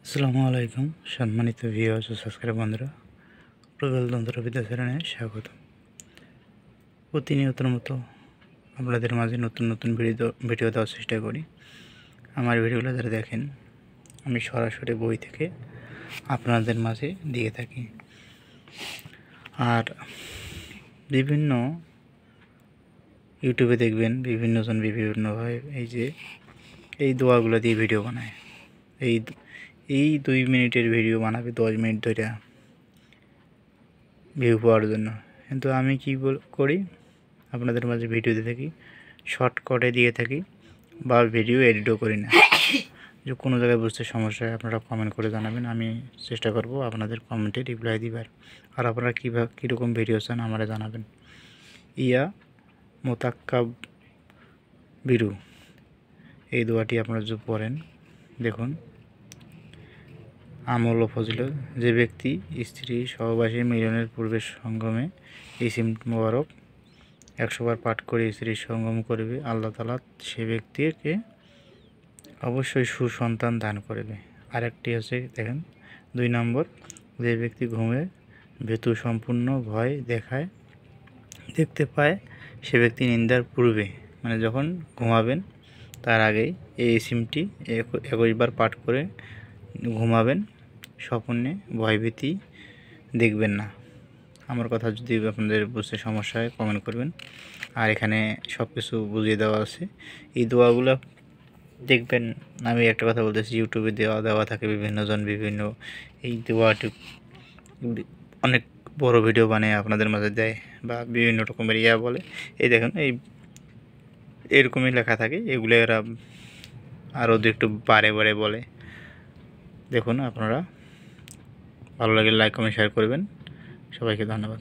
আসসালামু আলাইকুম সম্মানিত ভিউয়ার্স ও সাবস্ক্রাইবার বন্ধুরা, প্রবল তন্ত্রবিদ্যা চ্যানেলে স্বাগত। প্রতিনিয়তের মতো আপনাদের মাঝে নতুন নতুন ভিডিও দেওয়ার চেষ্টা করি। আমার ভিডিওগুলো যারা দেখেন, আমি সরাসরি বই থেকে আপনাদের মাঝে দিয়ে থাকি। আর বিভিন্ন ইউটিউবে দেখবেন বিভিন্নজন বিভিন্নভাবে এই দোয়াগুলো দিয়ে ভিডিও বানায়। এই 2 মিনিটের ভিডিও বানাবে 10 মিনিট ধরে ভিউ পাওয়ার জন্য। কিন্তু আমি কি করি, আপনাদের মাঝে ভিডিও দিয়ে থাকি, শর্টকাটে দিয়ে থাকি বা ভিডিও এডিটও করি না। যে কোনো জায়গায় বুঝতে সমস্যা হয় আপনারা কমেন্ট করে জানাবেন, আমি চেষ্টা করব আপনাদের কমেন্টে রিপ্লাই দিবার। আর আপনারা কীরকম ভিডিও চান আমারা জানাবেন। ইয়া মোতাক্কাব বিরু এই দোয়াটি আপনারা যদি পড়েন, দেখুন, আমল ও ফজিলত। যে ব্যক্তি স্ত্রী সহবাসী মিলনের পূর্বে সঙ্গমে ইসিম মোবারক 100 বার পাঠ করে স্ত্রীর সঙ্গম করবে, আল্লাহ তাআলা সে ব্যক্তিকে অবশ্যই সুসন্তান দান করবে। আরেকটি হচ্ছে, দেখেন 2 নম্বর, যে ব্যক্তি ঘুমে ভীতু সম্পূর্ণ ভয় দেখতে পায়, সে ব্যক্তি নিন্দার পূর্বে, মানে যখন ঘুমাবেন তার আগেই এই ইসিমটি 21 বার পাঠ করে ঘুমাবেন, স্বপ্নে ভয়ভীতি দেখবেন না। আমার কথা যদি আপনাদের বুঝতে সমস্যা হয় কমেন্ট করবেন। আর এখানে সব কিছু বুঝিয়ে দেওয়া আছে। এই দোয়াগুলো দেখবেন, আমি একটা কথা বলতেছি, ইউটিউবে দেওয়া থাকে, বিভিন্নজন বিভিন্ন এই দোয়াটি অনেক বড় ভিডিও বানিয়ে আপনাদের মাঝে দেয় বা বিভিন্ন রকমের বলে। এই দেখুন, এরকমই লেখা থাকে, এগুলো এরা আরও একটু বারে বারে বলে। দেখুন, আপনারা ভালো লাগলে লাইক কমেন্ট শেয়ার করবেন। সবাইকে ধন্যবাদ।